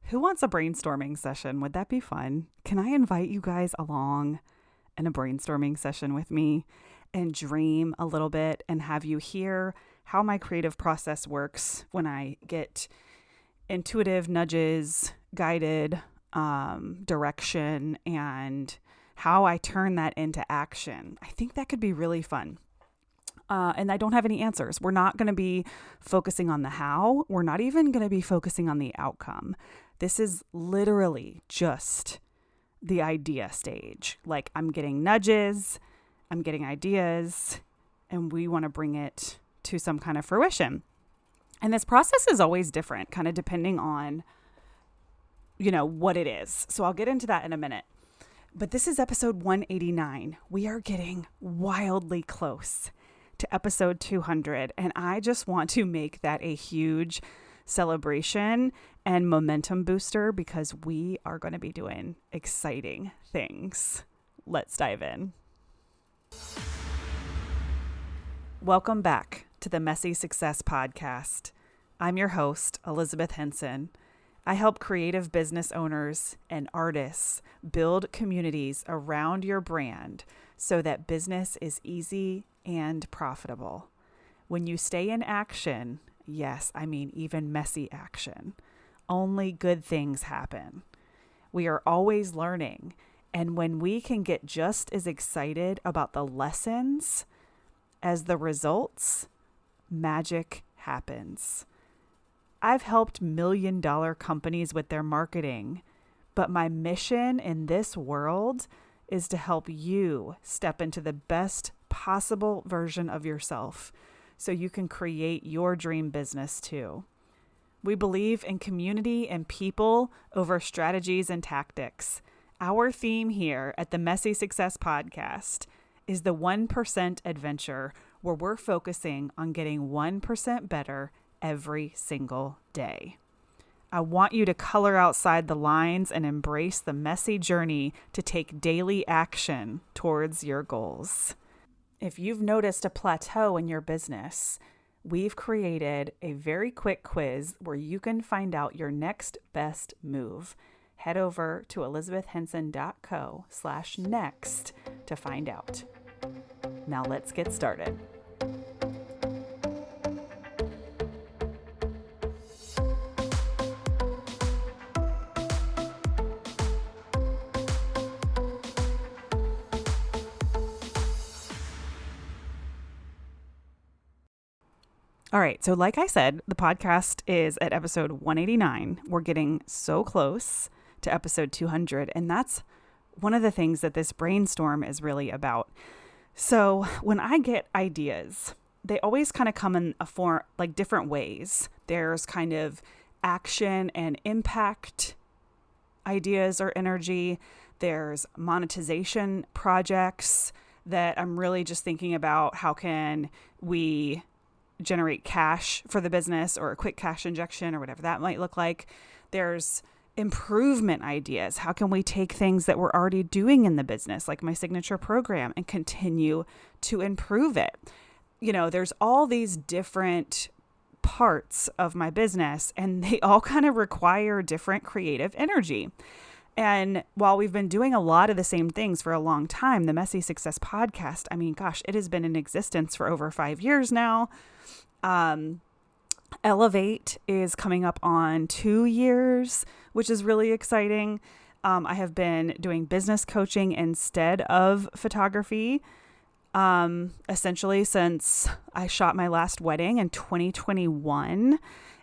Who wants a brainstorming session? Would that be fun? Can I invite you guys along in a brainstorming session with me and dream a little bit and have you hear how my creative process works when I get intuitive nudges, guided direction, and how I turn that into action? I think that could be really fun. And I don't have any answers. We're not going to be focusing on the how. We're not even going to be focusing on the outcome. This is literally just the idea stage. Like, I'm getting nudges, I'm getting ideas, and we want to bring it to some kind of fruition. And this process is always different, kind of depending on, what it is. So I'll get into that in a minute. But this is episode 189. We are getting wildly close to episode 200. And I just want to make that a huge celebration and momentum booster because we are going to be doing exciting things. Let's dive in. Welcome back to the Messy Success Podcast. I'm your host, Elizabeth Henson. I help creative business owners and artists build communities around your brand so that business is easy and profitable. When you stay in action, yes, I mean even messy action, only good things happen. We are always learning, and when we can get just as excited about the lessons as the results, magic happens. I've helped million-dollar companies with their marketing, but my mission in this world is to help you step into the best possible version of yourself so you can create your dream business too. We believe in community and people over strategies and tactics. Our theme here at the Messy Success Podcast is the 1% adventure, where we're focusing on getting 1% better every single day. I want you to color outside the lines and embrace the messy journey to take daily action towards your goals. If you've noticed a plateau in your business, we've created a very quick quiz where you can find out your next best move. Head over to elizabethhenson.co/next to find out. Now let's get started. All right. So like I said, the podcast is at episode 189. We're getting so close to episode 200. And that's one of the things that this brainstorm is really about. So when I get ideas, they always kind of come in a form, like different ways. There's kind of action and impact ideas or energy. There's monetization projects that I'm really just thinking about how can we generate cash for the business or a quick cash injection or whatever that might look like. There's improvement ideas. How can we take things that we're already doing in the business, like my signature program, and continue to improve it? There's all these different parts of my business, and they all kind of require different creative energy. And while we've been doing a lot of the same things for a long time, the Messy Success Podcast, it has been in existence for over 5 years now. Elevate is coming up on 2 years, which is really exciting. I have been doing business coaching instead of photography, essentially since I shot my last wedding in 2021.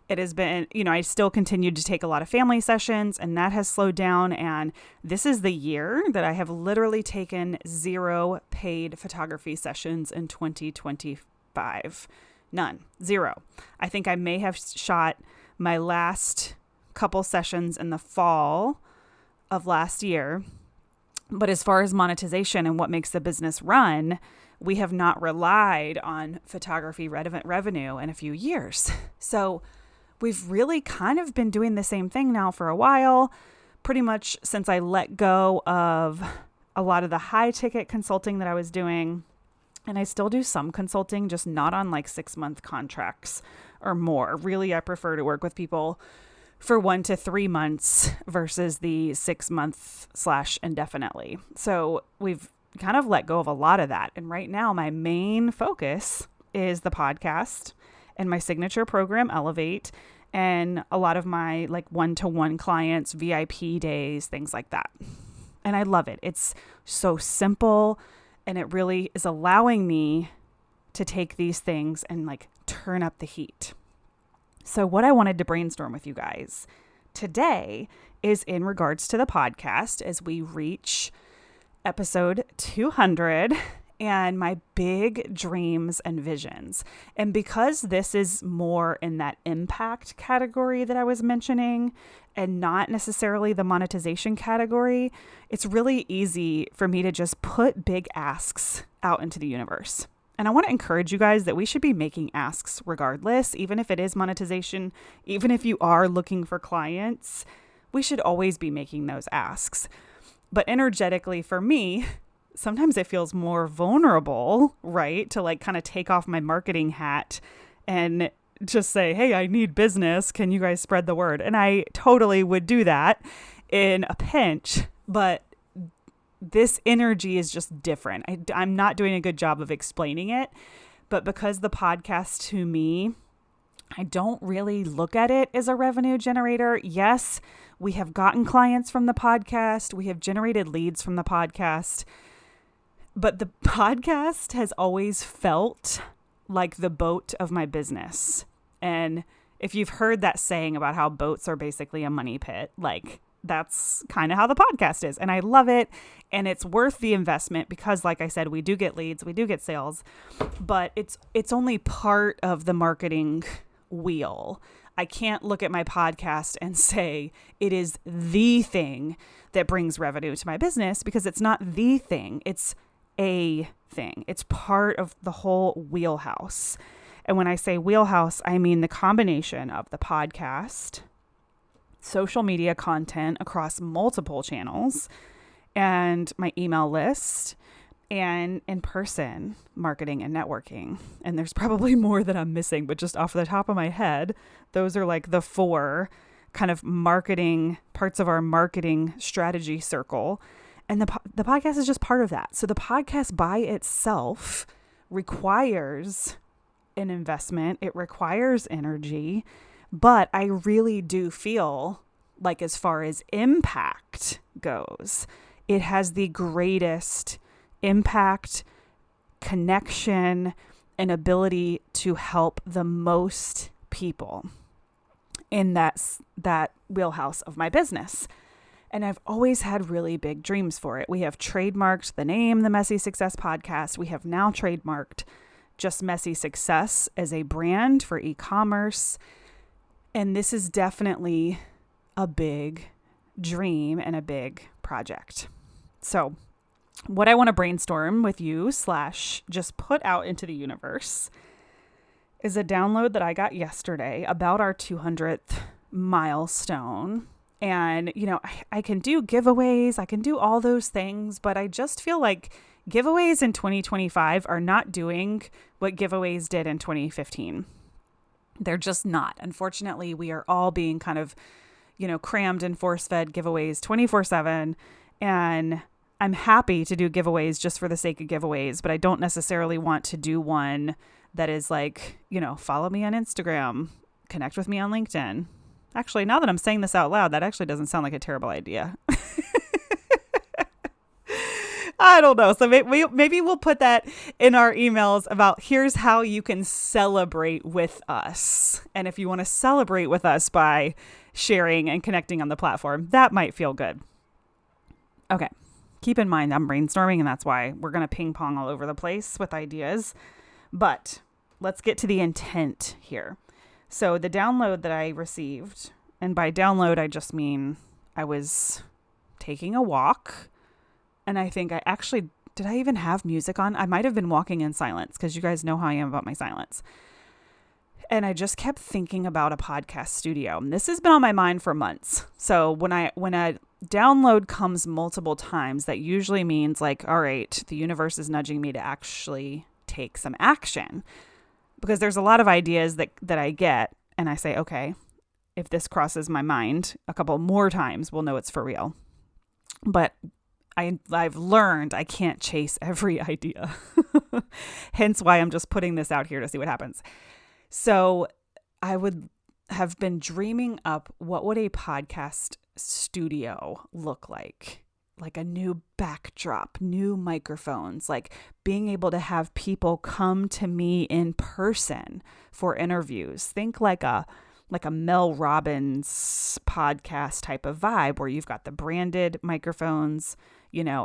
It has been, I still continued to take a lot of family sessions, and that has slowed down. And this is the year that I have literally taken 0 paid photography sessions in 2025. None. 0. I think I may have shot my last couple sessions in the fall of last year. But as far as monetization and what makes the business run, we have not relied on photography revenue in a few years. So we've really kind of been doing the same thing now for a while, pretty much since I let go of a lot of the high ticket consulting that I was doing. And I still do some consulting, just not on like 6-month contracts or more. Really, I prefer to work with people for 1 to 3 months versus the 6 month / indefinitely. So we've kind of let go of a lot of that. And right now, my main focus is the podcast and my signature program, Elevate, and a lot of my like one-to-one clients, VIP days, things like that. And I love it. It's so simple, and it really is allowing me to take these things and like turn up the heat. So what I wanted to brainstorm with you guys today is in regards to the podcast as we reach episode 200 and my big dreams and visions. And because this is more in that impact category that I was mentioning and not necessarily the monetization category, it's really easy for me to just put big asks out into the universe. And I want to encourage you guys that we should be making asks regardless, even if it is monetization, even if you are looking for clients, we should always be making those asks. But energetically for me, sometimes it feels more vulnerable, right? To like kind of take off my marketing hat and just say, hey, I need business. Can you guys spread the word? And I totally would do that in a pinch, but this energy is just different. I'm not doing a good job of explaining it, but because the podcast to me, I don't really look at it as a revenue generator. Yes, we have gotten clients from the podcast. We have generated leads from the podcast. But the podcast has always felt like the boat of my business. And if you've heard that saying about how boats are basically a money pit, like that's kind of how the podcast is. And I love it. And it's worth the investment because, like I said, we do get leads, we do get sales, but it's only part of the marketing wheel. I can't look at my podcast and say it is the thing that brings revenue to my business because it's not the thing. It's a thing. It's part of the whole wheelhouse. And when I say wheelhouse, I mean the combination of the podcast, social media content across multiple channels, and my email list, and in-person marketing and networking. And there's probably more that I'm missing, but just off the top of my head, those are like the 4 kind of marketing parts of our marketing strategy circle. And the podcast is just part of that. So the podcast by itself requires an investment. It requires energy. But I really do feel like as far as impact goes, it has the greatest impact, connection, and ability to help the most people in that wheelhouse of my business. And I've always had really big dreams for it. We have trademarked the name, the Messy Success Podcast. We have now trademarked just Messy Success as a brand for e-commerce. And this is definitely a big dream and a big project. So what I want to brainstorm with you / just put out into the universe is a download that I got yesterday about our 200th milestone. And, you know, I can do giveaways, I can do all those things, but I just feel like giveaways in 2025 are not doing what giveaways did in 2015. They're just not. Unfortunately, we are all being kind of, you know, crammed and force-fed giveaways 24/7. And I'm happy to do giveaways just for the sake of giveaways, but I don't necessarily want to do one that is like, you know, follow me on Instagram, connect with me on LinkedIn. Actually, now that I'm saying this out loud, that actually doesn't sound like a terrible idea. I don't know. So maybe we'll put that in our emails about here's how you can celebrate with us. And if you want to celebrate with us by sharing and connecting on the platform, that might feel good. Okay. Keep in mind, I'm brainstorming, and that's why we're going to ping pong all over the place with ideas. But let's get to the intent here. So the download that I received, and by download, I just mean I was taking a walk, and I think did I even have music on? I might have been walking in silence because you guys know how I am about my silence. And I just kept thinking about a podcast studio. And this has been on my mind for months. So when a download comes multiple times, that usually means like, all right, the universe is nudging me to actually take some action. Because there's a lot of ideas that I get and I say, okay, if this crosses my mind a couple more times, we'll know it's for real. But I've learned I can't chase every idea. Hence why I'm just putting this out here to see what happens. So I would have been dreaming up, what would a podcast studio look like? Like a new backdrop, new microphones, like being able to have people come to me in person for interviews. Think like a Mel Robbins podcast type of vibe where you've got the branded microphones,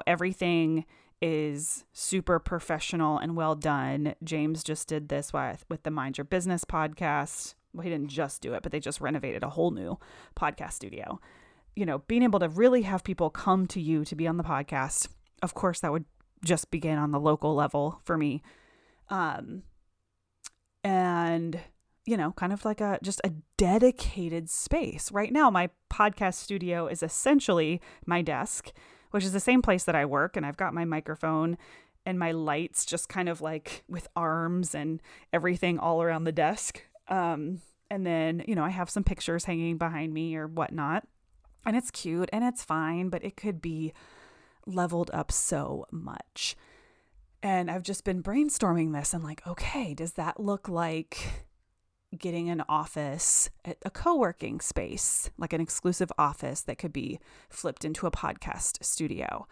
everything is super professional and well done. James just did this with the Mind Your Business podcast. Well, he didn't just do it, but they just renovated a whole new podcast studio. Being able to really have people come to you to be on the podcast. Of course, that would just begin on the local level for me. And kind of like just a dedicated space. Right now, my podcast studio is essentially my desk, which is the same place that I work. And I've got my microphone and my lights just kind of like with arms and everything all around the desk. And then, I have some pictures hanging behind me or whatnot. And it's cute and it's fine, but it could be leveled up so much. And I've just been brainstorming this and like, okay, does that look like getting an office at a co-working space, like an exclusive office that could be flipped into a podcast studio?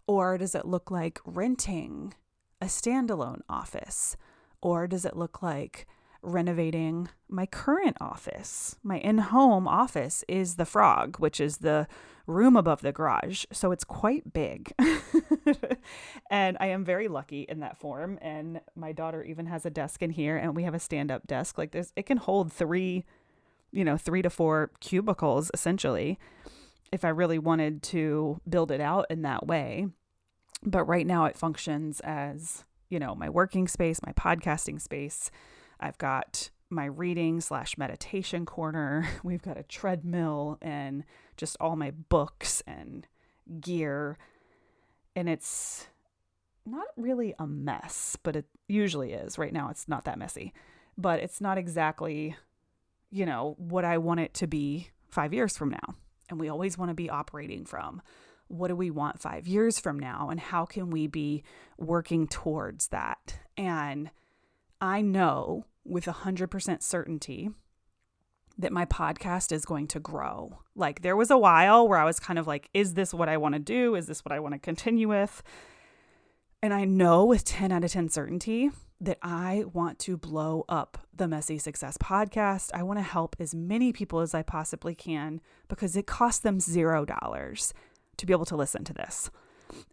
Or does it look like renting a standalone office? Or does it look like renovating my current office? My in-home office is the Frog, which is the room above the garage. So it's quite big. And I am very lucky in that form. And my daughter even has a desk in here, and we have a stand-up desk like this. It can hold 3 to 4 cubicles essentially, if I really wanted to build it out in that way. But right now it functions as, my working space, my podcasting space. I've got my reading/meditation corner. We've got a treadmill and just all my books and gear. And it's not really a mess, but it usually is. Right now, it's not that messy. But it's not exactly, what I want it to be 5 years from now. And we always want to be operating from, what do we want 5 years from now? And how can we be working towards that? And I know with 100% certainty that my podcast is going to grow. Like there was a while where I was kind of like, is this what I want to do? Is this what I want to continue with? And I know with 10 out of 10 certainty that I want to blow up the Messy Success podcast. I want to help as many people as I possibly can because it costs them $0 to be able to listen to this.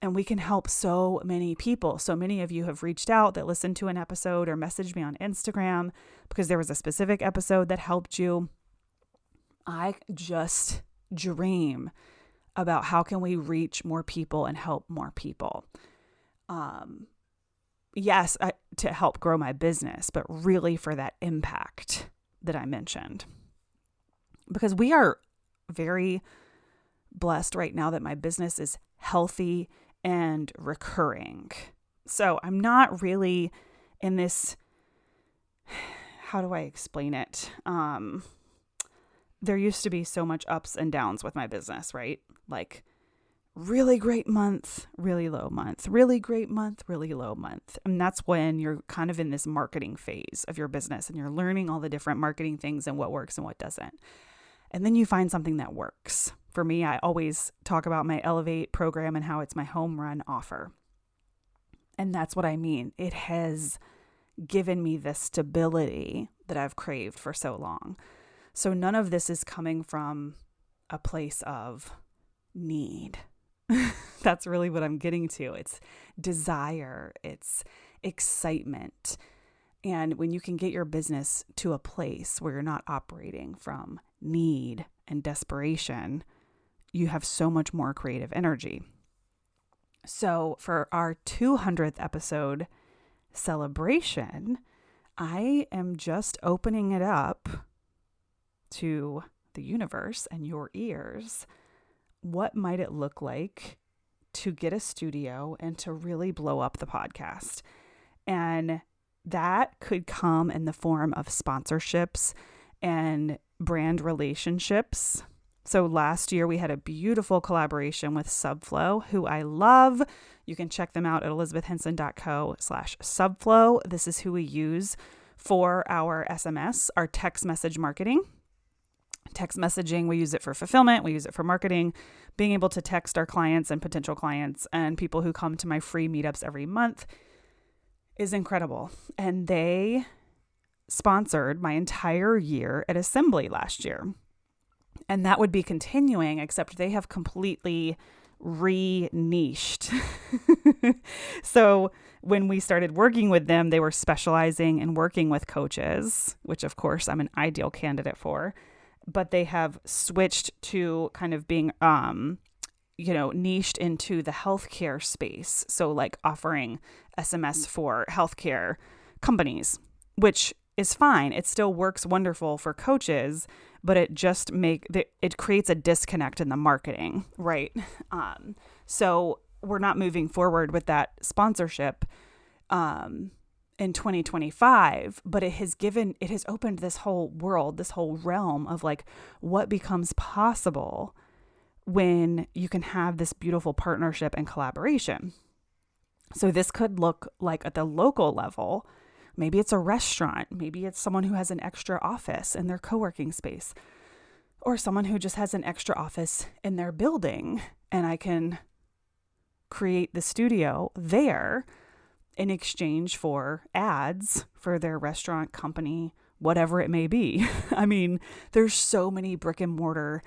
And we can help so many people. So many of you have reached out that listened to an episode or messaged me on Instagram because there was a specific episode that helped you. I just dream about how can we reach more people and help more people. Yes, to help grow my business, but really for that impact that I mentioned. Because we are very blessed right now that my business is healthy and recurring. So I'm not really in this, how do I explain it? There used to be so much ups and downs with my business, right? Like really great month, really low month, really great month, really low month. And that's when you're kind of in this marketing phase of your business and you're learning all the different marketing things and what works and what doesn't. And then you find something that works. For me, I always talk about my Elevate program and how it's my home run offer. And that's what I mean. It has given me the stability that I've craved for so long. So none of this is coming from a place of need. That's really what I'm getting to. It's desire. It's excitement. And when you can get your business to a place where you're not operating from need and desperation, you have so much more creative energy. So for our 200th episode celebration, I am just opening it up to the universe and your ears. What might it look like to get a studio and to really blow up the podcast? And that could come in the form of sponsorships and brand relationships. So last year we had a beautiful collaboration with Subflow, who I love. You can check them out at elizabethhenson.co/subflow. This is who we use for our SMS, our text message marketing. Text messaging, we use it for fulfillment. We use it for marketing. Being able to text our clients and potential clients and people who come to my free meetups every month is incredible. And they sponsored my entire year at Assembly last year. And that would be continuing, except they have completely re-niched. So when we started working with them, they were specializing in working with coaches, which of course I'm an ideal candidate for. But they have switched to kind of being, niched into the healthcare space. So like offering SMS for healthcare companies, which is fine. It still works wonderful for coaches, but it just it creates a disconnect in the marketing, right? So we're not moving forward with that sponsorship in 2025, but it has opened this whole world, this whole realm of like what becomes possible when you can have this beautiful partnership and collaboration. So this could look like at the local level. Maybe it's a restaurant. Maybe it's someone who has an extra office in their co-working space, or someone who just has an extra office in their building, and I can create the studio there in exchange for ads for their restaurant, company, whatever it may be. I mean, there's so many brick and mortar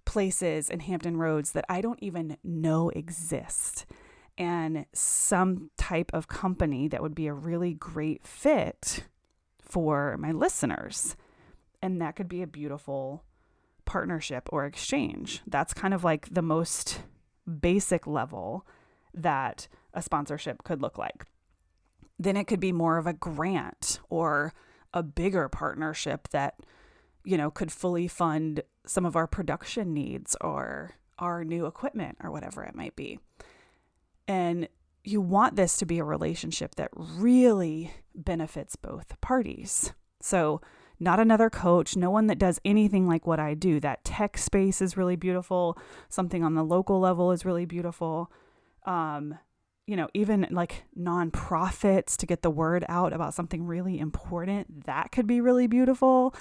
places in Hampton Roads that I don't even know exist. And some type of company that would be a really great fit for my listeners. And that could be a beautiful partnership or exchange. That's kind of like the most basic level that a sponsorship could look like. Then it could be more of a grant or a bigger partnership that, could fully fund some of our production needs or our new equipment or whatever it might be. And you want this to be a relationship that really benefits both parties. So not another coach, no one that does anything like what I do. That tech space is really beautiful. Something on the local level is really beautiful. Even like nonprofits to get the word out about something really important, that could be really beautiful.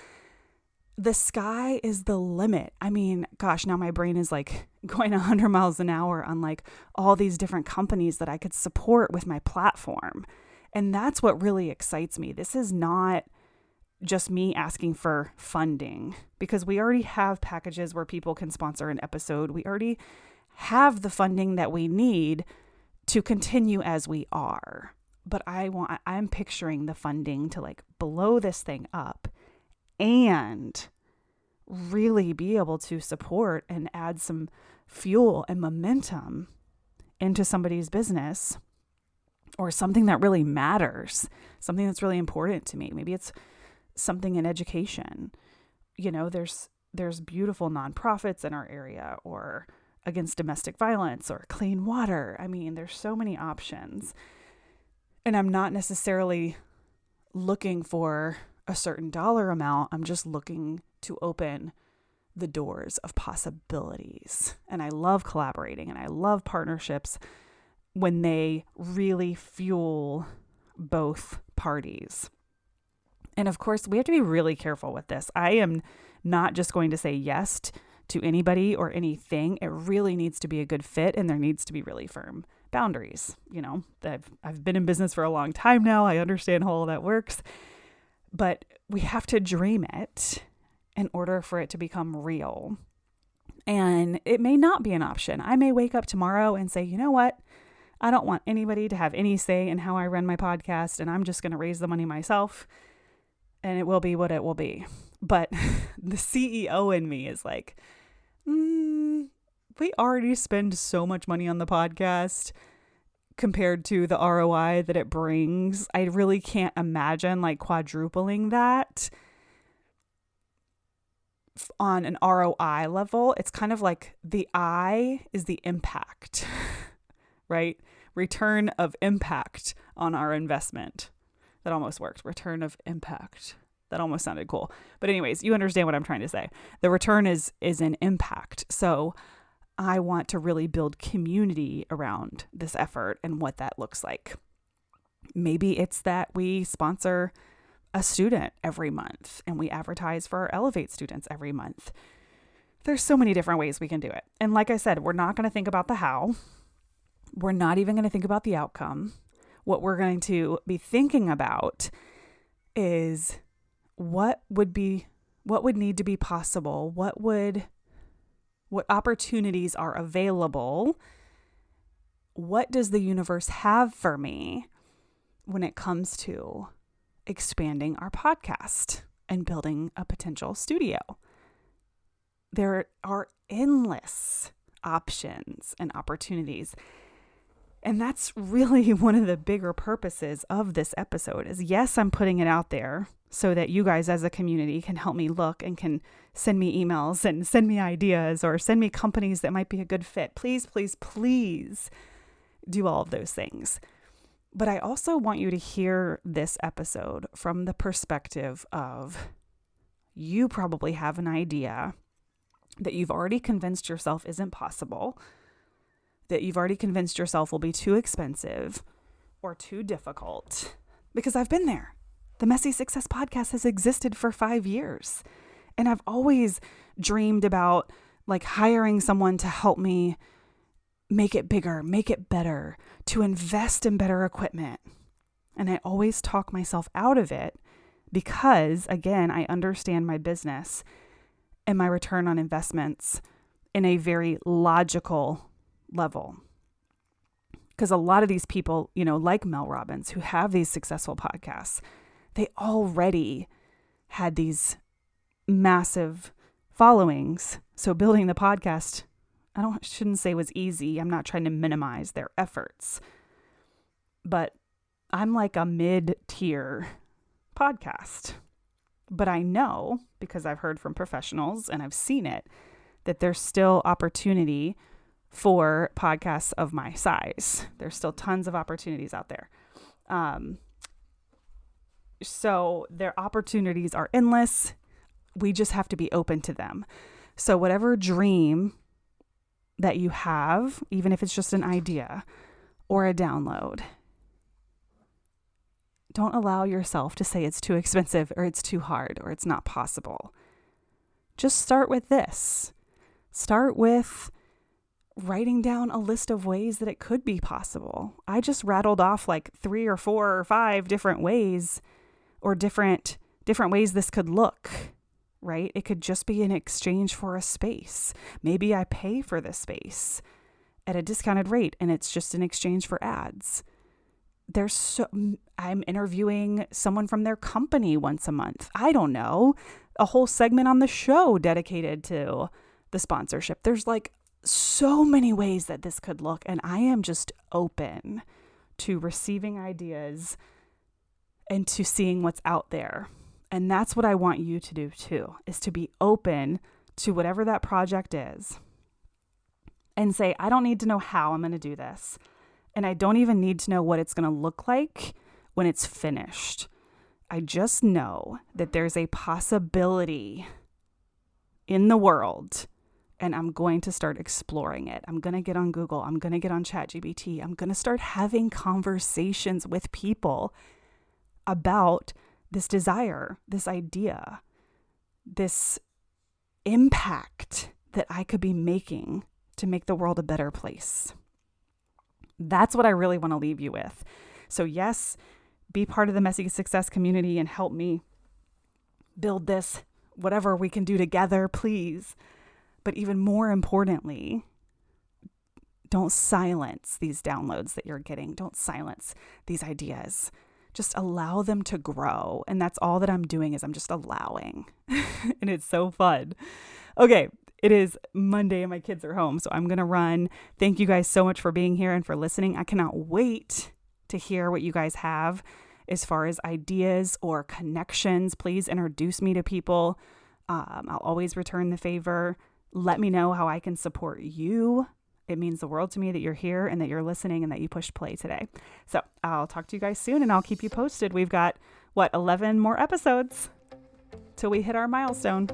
The sky is the limit. I mean, gosh, now my brain is like going 100 miles an hour on like all these different companies that I could support with my platform. And that's what really excites me. This is not just me asking for funding, because we already have packages where people can sponsor an episode. We already have the funding that we need to continue as we are. But I'm picturing the funding to like blow this thing up and really be able to support and add some fuel and momentum into somebody's business or something that really matters, something that's really important to me. Maybe it's something in education. There's beautiful nonprofits in our area, or against domestic violence, or clean water. I mean, there's so many options. And I'm not necessarily looking for a certain dollar amount. I'm just looking to open the doors of possibilities. And I love collaborating and I love partnerships when they really fuel both parties. And of course, we have to be really careful with this. I am not just going to say yes to anybody or anything. It really needs to be a good fit, and there needs to be really firm boundaries. I've been in business for a long time now. I understand how all that works. But we have to dream it in order for it to become real. And it may not be an option. I may wake up tomorrow and say, you know what? I don't want anybody to have any say in how I run my podcast, and I'm just going to raise the money myself, and it will be what it will be. But the CEO in me is like, we already spend so much money on the podcast compared to the ROI that it brings. I really can't imagine like quadrupling that on an ROI level. It's kind of like the I is the impact, right? Return of impact on our investment. That almost worked. Return of impact. That almost sounded cool. But anyways, you understand what I'm trying to say. The return is an impact. So I want to really build community around this effort and what that looks like. Maybe it's that we sponsor a student every month and we advertise for our Elevate students every month. There's so many different ways we can do it. And like I said, we're not going to think about the how. We're not even going to think about the outcome. What we're going to be thinking about is what would need to be possible? What opportunities are available? What does the universe have for me when it comes to expanding our podcast and building a potential studio? There are endless options and opportunities. And that's really one of the bigger purposes of this episode is, yes, I'm putting it out there so that you guys as a community can help me look and can send me emails and send me ideas or send me companies that might be a good fit. Please, please, please do all of those things. But I also want you to hear this episode from the perspective of you probably have an idea that you've already convinced yourself isn't possible, that you've already convinced yourself will be too expensive or too difficult, because I've been there. The Messy Success Podcast has existed for 5 years, and I've always dreamed about like hiring someone to help me make it bigger, make it better, to invest in better equipment. And I always talk myself out of it because, again, I understand my business and my return on investments in a very logical level. Because a lot of these people, like Mel Robbins, who have these successful podcasts, they already had these massive followings. So building the podcast, shouldn't say was easy. I'm not trying to minimize their efforts, but I'm like a mid-tier podcast. But I know, because I've heard from professionals and I've seen it, that there's still opportunity for podcasts of my size. There's still tons of opportunities out there. So their opportunities are endless. We just have to be open to them. So whatever dream that you have, even if it's just an idea or a download, don't allow yourself to say it's too expensive or it's too hard or it's not possible. Just start with this. Start with writing down a list of ways that it could be possible. I just rattled off like 3 or 4 or 5 different ways or different ways this could look, right? It could just be in exchange for a space. Maybe I pay for the space at a discounted rate and it's just in exchange for ads. I'm interviewing someone from their company once a month. I don't know, a whole segment on the show dedicated to the sponsorship. There's like so many ways that this could look, and I am just open to receiving ideas and to seeing what's out there. And that's what I want you to do too, is to be open to whatever that project is and say, I don't need to know how I'm going to do this. And I don't even need to know what it's going to look like when it's finished. I just know that there's a possibility in the world, and I'm going to start exploring it. I'm going to get on Google. I'm going to get on ChatGPT. I'm going to start having conversations with people about this desire, this idea, this impact that I could be making to make the world a better place. That's what I really want to leave you with. So yes, be part of the Messy Success community and help me build this, whatever we can do together, please. But even more importantly, don't silence these downloads that you're getting. Don't silence these ideas. Just allow them to grow. And that's all that I'm doing is I'm just allowing. And it's so fun. Okay. It is Monday and my kids are home, so I'm going to run. Thank you guys so much for being here and for listening. I cannot wait to hear what you guys have as far as ideas or connections. Please introduce me to people. I'll always return the favor. Let me know how I can support you. It means the world to me that you're here and that you're listening and that you pushed play today. So I'll talk to you guys soon and I'll keep you posted. We've got, 11 more episodes? until we hit our milestone.